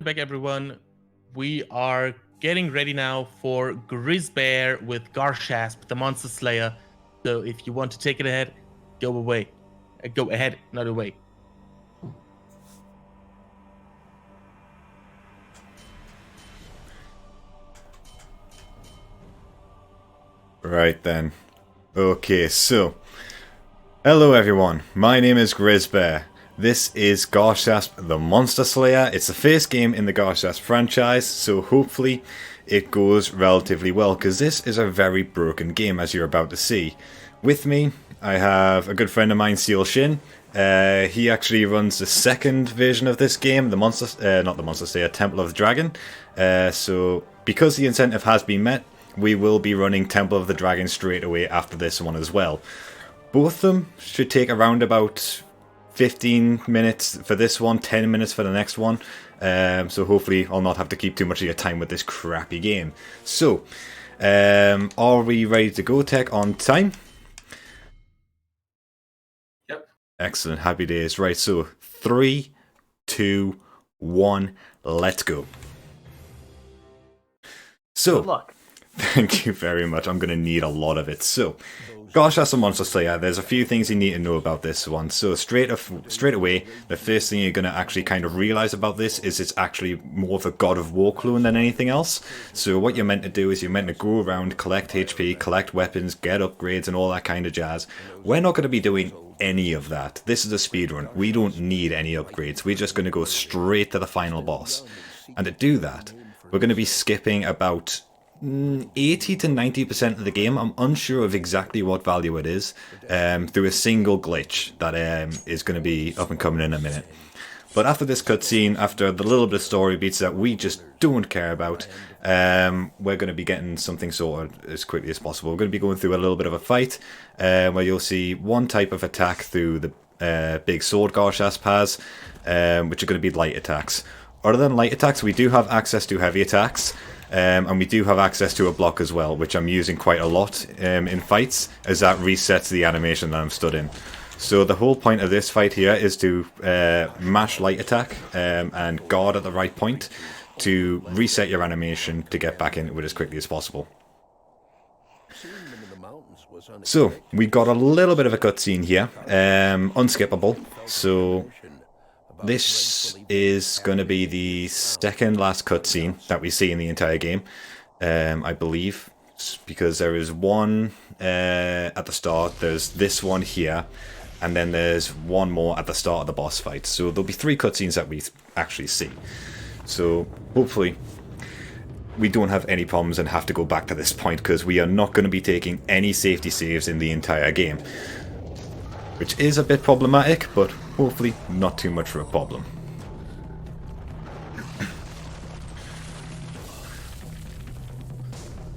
back, everyone. We are getting ready now for GrizzzzBear with Garshasp, the Monster Slayer. So if you want to take it ahead, go away. Go ahead, not away. Right then. Okay, so hello everyone. My name is GrizzzzBear. This is Garshasp, the Monster Slayer. It's the first game in the Garshasp franchise, so hopefully it goes relatively well, because this is a very broken game, as you're about to see. With me, I have a good friend of mine, Seal Shin. He actually runs the second version of this game, the not the Monster Slayer, Temple of the Dragon. So because the incentive has been met, we will be running Temple of the Dragon straight away after this one as well. Both of them should take around about 15 minutes for this one, 10 minutes for the next one. So hopefully I'll not have to keep too much of your time with this crappy game. So, are we ready to go, Tech, on time? Yep. Excellent, happy days. Right, so 3, 2, 1, let's go. So, Good luck. Thank you very much. I'm going to need a lot of it. So, Garshasp the Monster Slayer, there's a few things you need to know about this one. So straight away, the first thing you're going to actually kind of realise about this is it's actually more of a God of War clone than anything else. So what you're meant to do is you're meant to go around, collect HP, collect weapons, get upgrades and all that kind of jazz. We're not going to be doing any of that. This is a speedrun. We don't need any upgrades. We're just going to go straight to the final boss. And to do that, we're going to be skipping about 80 to 90% of the game. I'm unsure of exactly what value it is, through a single glitch that is going to be up and coming in a minute. But after this cutscene, after the little bit of story beats that we just don't care about, we're going to be getting something sorted as quickly as possible. We're going to be going through a little bit of a fight, where you'll see one type of attack through the big sword Garshasp has, which are going to be light attacks. Other than light attacks, we do have access to heavy attacks. And we do have access to a block as well, which I'm using quite a lot in fights, as that resets the animation that I'm stood in. So the whole point of this fight here is to mash light attack and guard at the right point to reset your animation to get back into it as quickly as possible. So we got a little bit of a cutscene here, unskippable. So this is going to be the second last cutscene that we see in the entire game, I believe, because there is one at the start, there's this one here, and then there's one more at the start of the boss fight. So there'll be 3 cutscenes that we actually see. So hopefully we don't have any problems and have to go back to this point, because we are not going to be taking any safety saves in the entire game, which is a bit problematic, but hopefully not too much of a problem.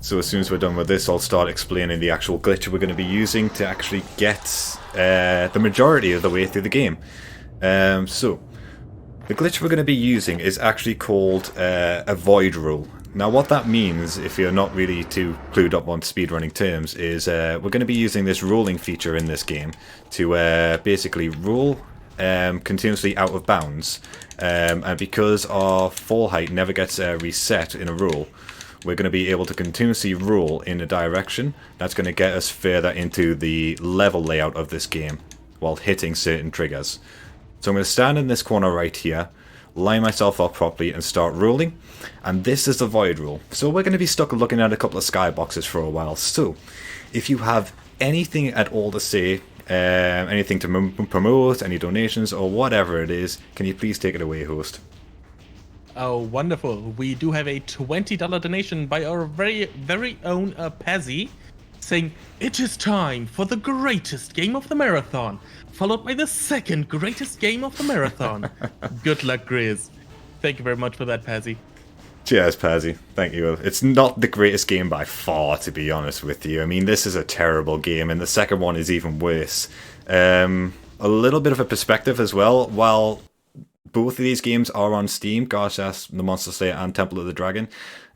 So as soon as we're done with this, I'll start explaining the actual glitch we're going to be using to actually get the majority of the way through the game. So the glitch we're going to be using is actually called a void rule. Now what that means, if you're not really too clued up on speedrunning terms, is we're going to be using this rolling feature in this game to basically roll continuously out of bounds, and because our fall height never gets reset in a roll, we're going to be able to continuously roll in a direction that's going to get us further into the level layout of this game while hitting certain triggers. So I'm going to stand in this corner right here, line myself up properly and start rolling, and this is the void rule. So we're going to be stuck looking at a couple of skyboxes for a while. So if you have anything at all to say, anything to promote, any donations or whatever it is, can you please take it away, host? Oh, wonderful. We do have a $20 donation by our very own Pazzy, saying, "It is time for the greatest game of the marathon, followed by the second greatest game of the marathon." Good luck, Grizz. Thank you very much for that, Pazzy. Cheers, Pazzy. Thank you. It's not the greatest game by far, to be honest with you. I mean, this is a terrible game, and the second one is even worse. A little bit of a perspective as well. While both of these games are on Steam, Garshasp, the Monster Slayer, and Temple of the Dragon,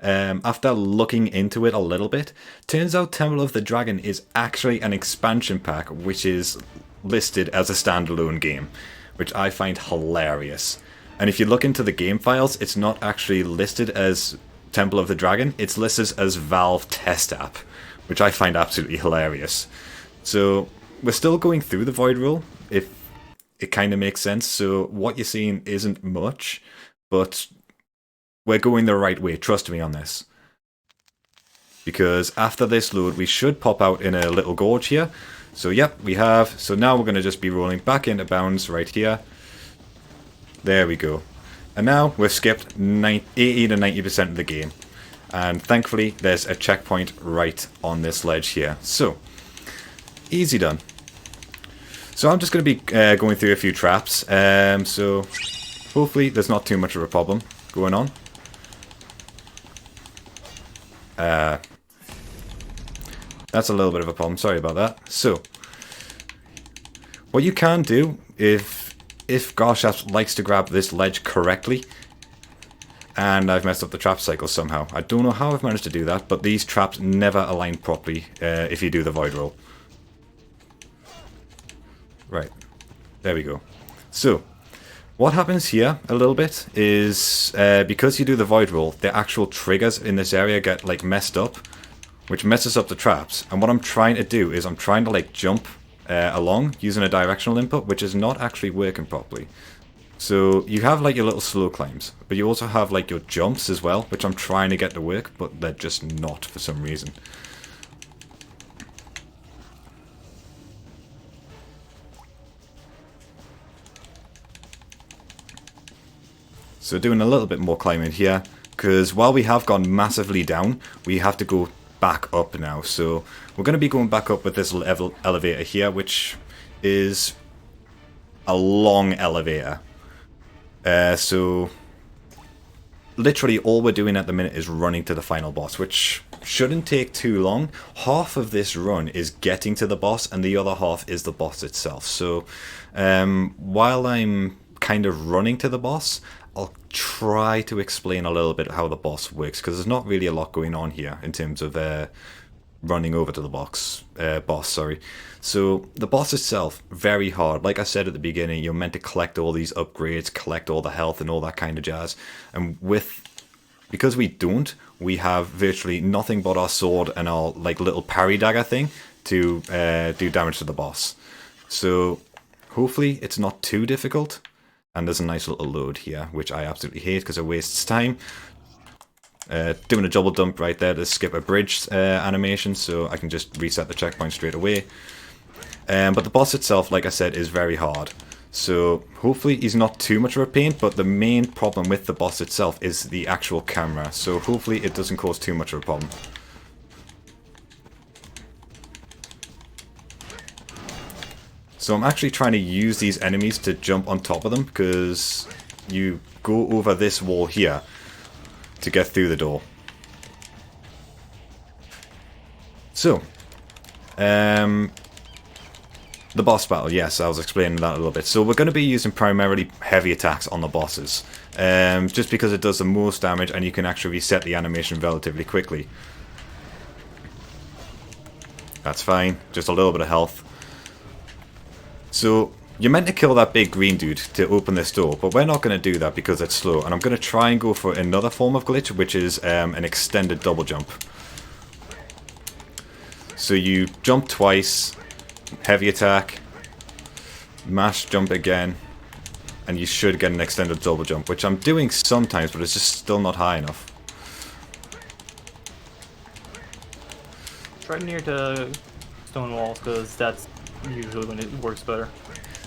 after looking into it a little bit, turns out Temple of the Dragon is actually an expansion pack, which is listed as a standalone game, which I find hilarious. And if you look into the game files, it's not actually listed as Temple of the Dragon. It's listed as Valve Test App, which I find absolutely hilarious. So we're still going through the Void Rule, if it kind of makes sense. So what you're seeing isn't much, but we're going the right way. Trust me on this. Because after this load, we should pop out in a little gorge here. So yep, we have. So now we're going to just be rolling back into bounds right here. There we go. And now we've skipped 80 to 90% of the game. And thankfully, there's a checkpoint right on this ledge here. So, easy done. So I'm just going to be going through a few traps. So, hopefully there's not too much of a problem going on. That's a little bit of a problem. Sorry about that. So, what you can do if Garshasp likes to grab this ledge correctly, and I've messed up the trap cycle somehow. I don't know how I've managed to do that, but these traps never align properly if you do the void roll. Right, there we go. So, what happens here a little bit is because you do the void roll, the actual triggers in this area get like messed up, which messes up the traps. And what I'm trying to do is I'm trying to like jump along using a directional input, which is not actually working properly. So you have like your little slow climbs, but you also have like your jumps as well, which I'm trying to get to work, but they're just not for some reason. So doing a little bit more climbing here, because while we have gone massively down, we have to go back up now. So we're going to be going back up with this elevator here, which is a long elevator. So literally all we're doing at the minute is running to the final boss, which shouldn't take too long. Half of this run is getting to the boss, and the other half is the boss itself. So while I'm kind of running to the boss, I'll try to explain a little bit how the boss works, because there's not really a lot going on here in terms of running over to the boss. So the boss itself, very hard. Like I said at the beginning, you're meant to collect all these upgrades, collect all the health and all that kind of jazz. And because we don't, we have virtually nothing but our sword and our like little parry dagger thing to do damage to the boss. So hopefully it's not too difficult. And there's a nice little load here, which I absolutely hate because it wastes time. Doing a double dump right there to skip a bridge animation, so I can just reset the checkpoint straight away. But the boss itself, like I said, is very hard. So hopefully he's not too much of a pain, but the main problem with the boss itself is the actual camera. So hopefully it doesn't cause too much of a problem. So I'm actually trying to use these enemies to jump on top of them, because you go over this wall here to get through the door. So, the boss battle, yes, I was explaining that a little bit. So we're going to be using primarily heavy attacks on the bosses, just because it does the most damage and you can actually reset the animation relatively quickly. That's fine, just a little bit of health. So, you're meant to kill that big green dude to open this door, but we're not going to do that because it's slow. And I'm going to try and go for another form of glitch, which is an extended double jump. So you jump twice, heavy attack, mash jump again, and you should get an extended double jump, which I'm doing sometimes, but it's just still not high enough. Try near to stone walls, because that's usually when it works better.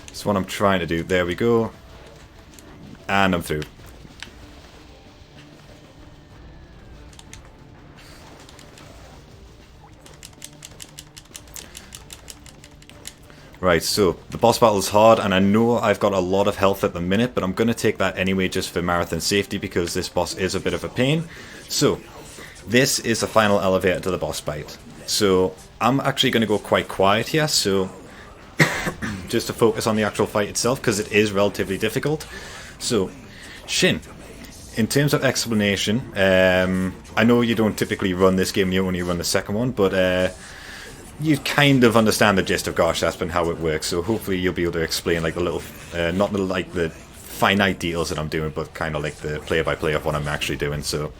That's what I'm trying to do. There we go. And I'm through. Right, so the boss battle is hard, and I know I've got a lot of health at the minute, but I'm going to take that anyway just for marathon safety, because this boss is a bit of a pain. So, this is the final elevator to the boss fight. So, I'm actually going to go quite quiet here, so just to focus on the actual fight itself, because it is relatively difficult. So, Shin, in terms of explanation, I know you don't typically run this game, you only run the second one, but you kind of understand the gist of Garshasp and how it works, so hopefully you'll be able to explain like the little, not the, like the finite details that I'm doing, but kind of like the play-by-play of what I'm actually doing, so...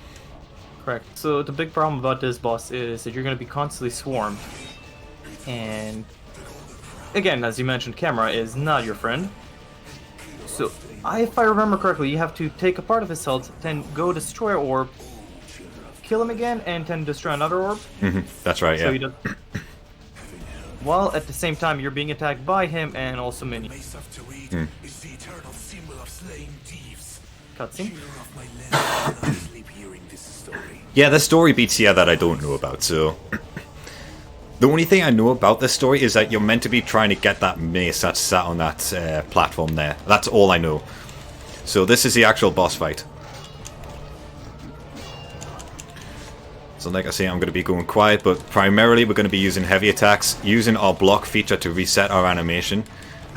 Correct. So the big problem about this boss is that you're going to be constantly swarmed. And again, as you mentioned, camera is not your friend. So if I remember correctly, you have to take a part of his health, then go destroy an orb, kill him again, and then destroy another orb. That's right, So yeah. he does... While at the same time you're being attacked by him and also minions. Cutscene. Yeah, the story beats here that I don't know about, so... The only thing I know about this story is that you're meant to be trying to get that mace that's sat on that platform there. That's all I know. So this is the actual boss fight. So like I say, I'm going to be going quiet, but primarily we're going to be using heavy attacks, using our block feature to reset our animation,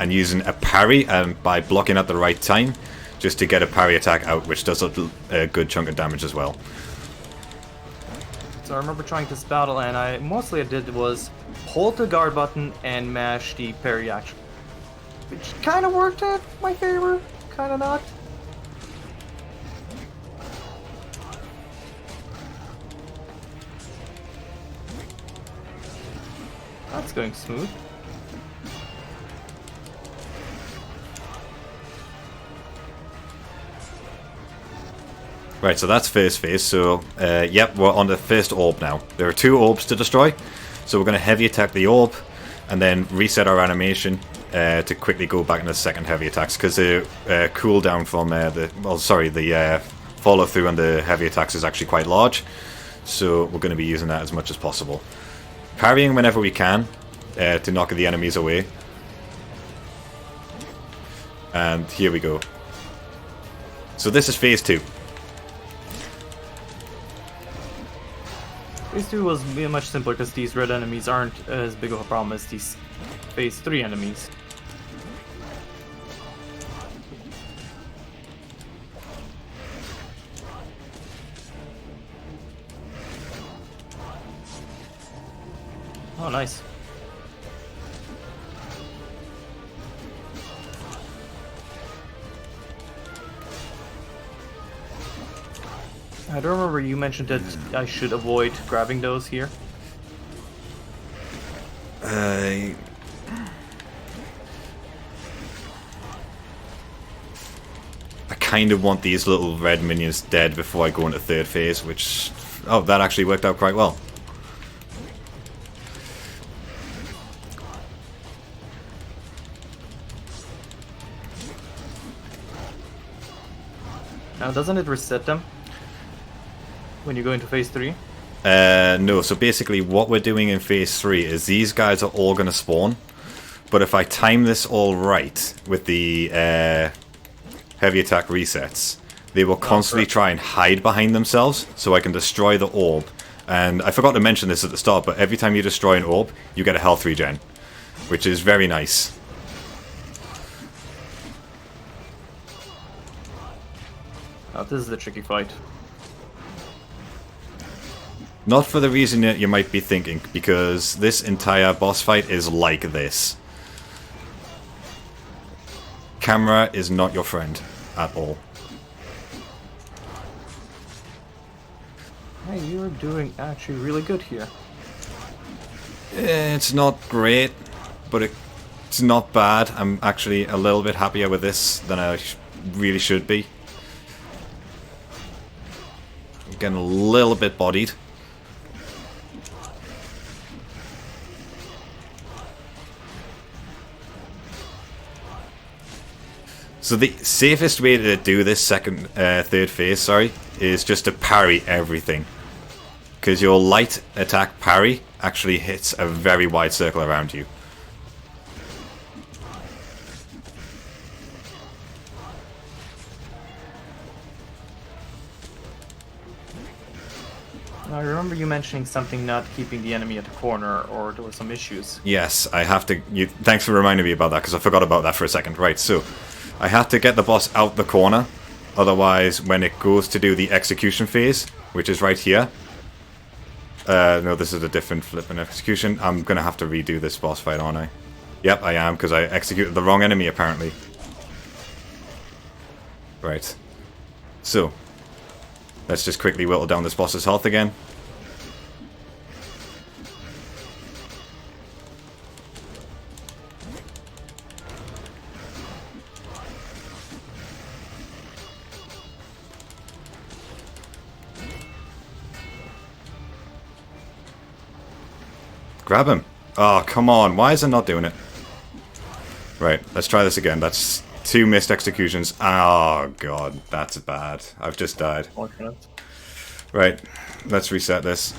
and using a parry by blocking at the right time, just to get a parry attack out, which does a good chunk of damage as well. So I remember trying this battle, and mostly I did was hold the guard button and mash the parry action, which kind of worked in my favor, kind of not. That's going smooth. Right, so that's first phase, so yep, we're on the first orb now. There are 2 orbs to destroy, so we're going to heavy attack the orb, and then reset our animation to quickly go back into the second heavy attacks, because the cooldown from the follow through on the heavy attacks is actually quite large, so we're going to be using that as much as possible. Parrying whenever we can to knock the enemies away. And here we go. So this is phase 2. Phase 2 was much simpler because these red enemies aren't as big of a problem as these Phase 3 enemies. Oh, nice. I don't remember you mentioned that I should avoid grabbing those here. I kind of want these little red minions dead before I go into third phase, which... Oh, that actually worked out quite well. Now, doesn't it reset them when you go into Phase 3? No, so basically what we're doing in phase 3 is these guys are all going to spawn, but if I time this all right with the heavy attack resets, they will constantly try and hide behind themselves so I can destroy the orb. And I forgot to mention this at the start, but every time you destroy an orb, you get a health regen, which is very nice. Now, this is the tricky fight. Not for the reason that you might be thinking, because this entire boss fight is like this. Camera is not your friend at all. Hey, you're doing actually really good here. It's not great, but it's not bad. I'm actually a little bit happier with this than I really should be. I'm getting a little bit bodied. So the safest way to do this third phase, is just to parry everything. Because your light attack parry actually hits a very wide circle around you. Now, I remember you mentioning something not keeping the enemy at the corner, or there were some issues. Yes, I have to... thanks for reminding me about that, because I forgot about that for a second. Right, so... I have to get the boss out the corner, otherwise when it goes to do the execution phase, which is right here... no, this is a different flipping execution. I'm gonna have to redo this boss fight, aren't I? Yep, I am, because I executed the wrong enemy, apparently. Right. So, let's just quickly whittle down this boss's health again. Grab him. Oh, come on. Why is it not doing it? Right, let's try this again. That's 2 missed executions. Oh, God. That's bad. I've just died. Right, let's reset this.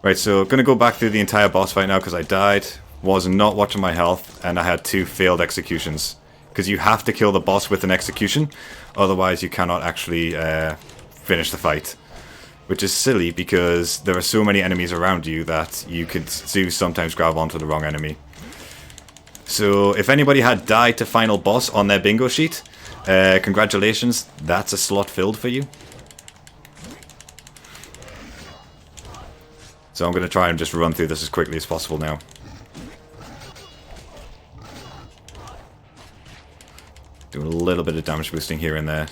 Right, so gonna go back through the entire boss fight now because I died. Was not watching my health, and I had 2 failed executions. Because you have to kill the boss with an execution, otherwise you cannot actually finish the fight. Which is silly because there are so many enemies around you that you could sometimes grab onto the wrong enemy. So if anybody had died to final boss on their bingo sheet, congratulations, that's a slot filled for you. So I'm going to try and just run through this as quickly as possible now. Do a little bit of damage boosting here and there.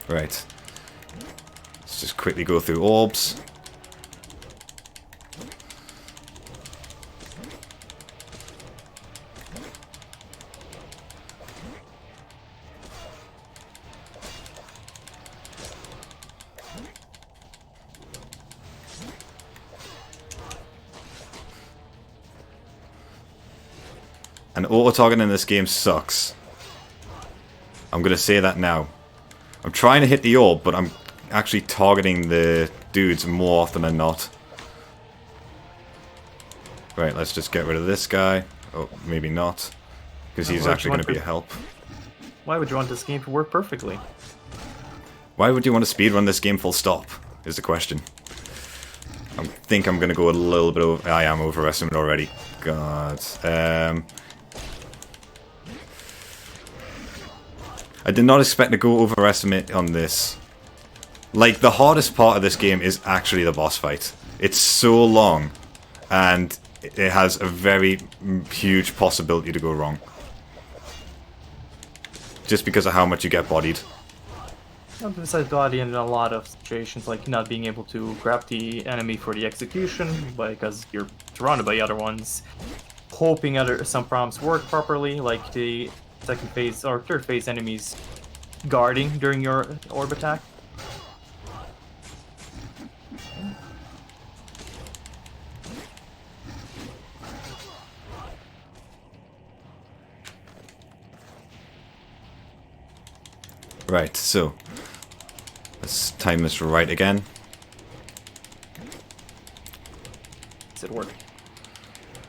Right. Let's just quickly go through orbs. And auto-targeting in this game sucks. I'm going to say that now. I'm trying to hit the orb, but I'm actually targeting the dudes more often than not. Right, let's just get rid of this guy. Oh, maybe not. Because he's actually going to be a help. Why would you want this game to work perfectly? Why would you want to speedrun this game full stop, is the question. I think I'm going to go a little bit over... I am overestimating already. God. I did not expect to go overestimate on this. Like, the hardest part of this game is actually the boss fight. It's so long, and it has a very huge possibility to go wrong. Just because of how much you get bodied. Besides body, in a lot of situations, like not being able to grab the enemy for the execution because you're surrounded by other ones, hoping some prompts work properly, like the second phase or third phase enemies guarding during your orb attack. Right, so let's time this right again. Does it work?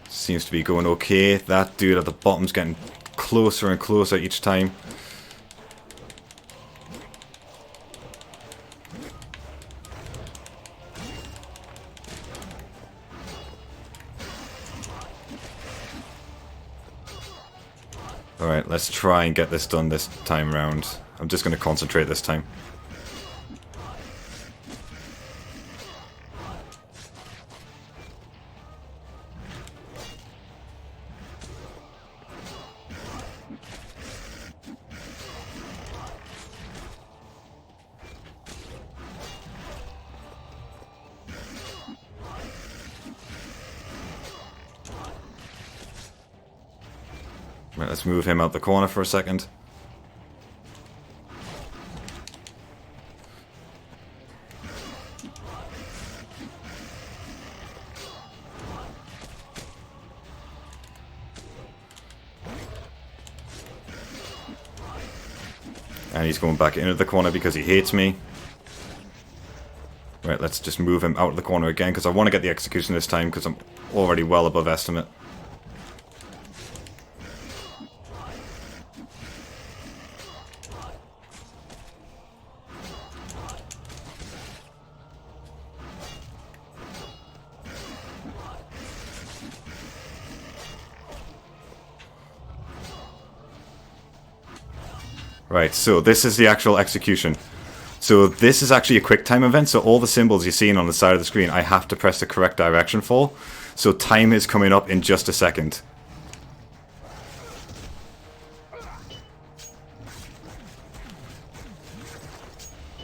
Seems to be going okay. That dude at the bottom's getting closer and closer each time. Alright, let's try and get this done this time round. I'm just going to concentrate this time. Right, let's move him out the corner for a second. And he's going back into the corner because he hates me. Right, let's just move him out of the corner again because I want to get the execution this time because I'm already well above estimate. Right, so this is the actual execution. So this is actually a quick time event, so all the symbols you're seeing on the side of the screen, I have to press the correct direction for. So time is coming up in just a second.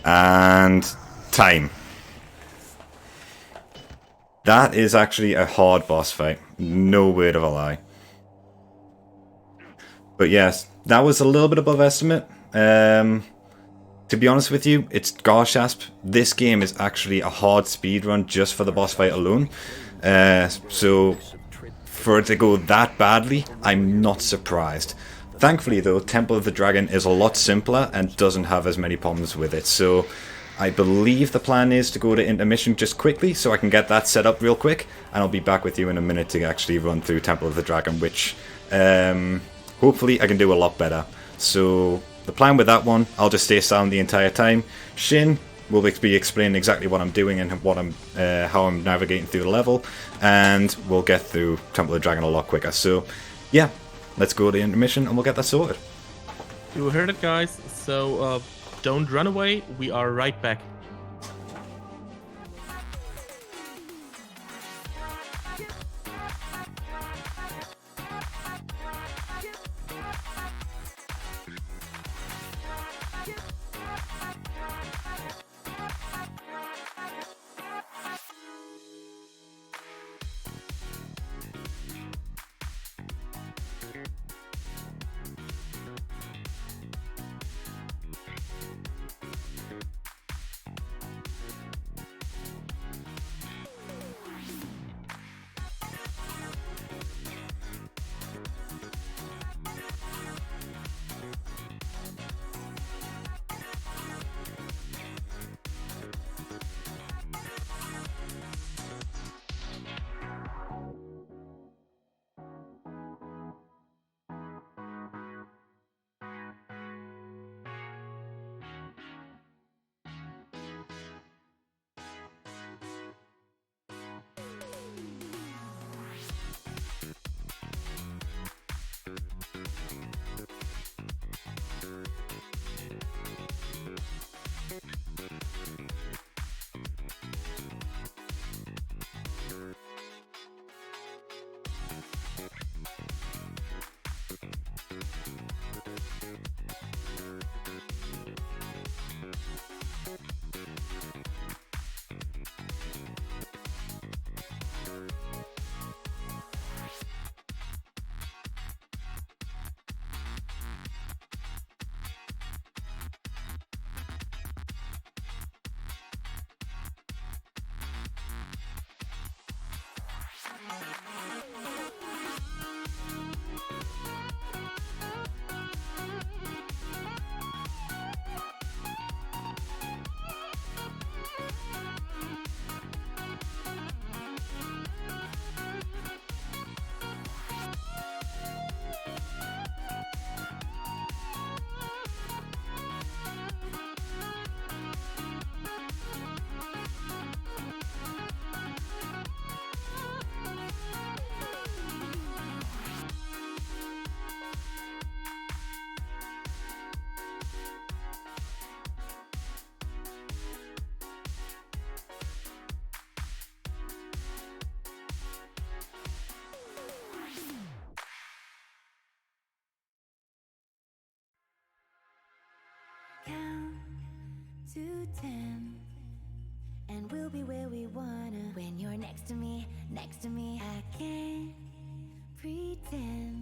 And time. That is actually a hard boss fight. No word of a lie. But yes, that was a little bit above estimate. To be honest with you, it's Garshasp. This game is actually a hard speedrun just for the boss fight alone. So for it to go that badly, I'm not surprised. Thankfully though, Temple of the Dragon is a lot simpler and doesn't have as many problems with it. So I believe the plan is to go to intermission just quickly so I can get that set up real quick. And I'll be back with you in a minute to actually run through Temple of the Dragon, which hopefully I can do a lot better. So the plan with that one, I'll just stay silent the entire time. Shin will be explaining exactly what I'm doing and what how I'm navigating through the level, and we'll get through Temple of the Dragon a lot quicker. So yeah, let's go to intermission and we'll get that sorted. You heard it, guys. So don't run away. We are right back. Count to 10, and we'll be where we wanna. When you're next to me, I can't pretend.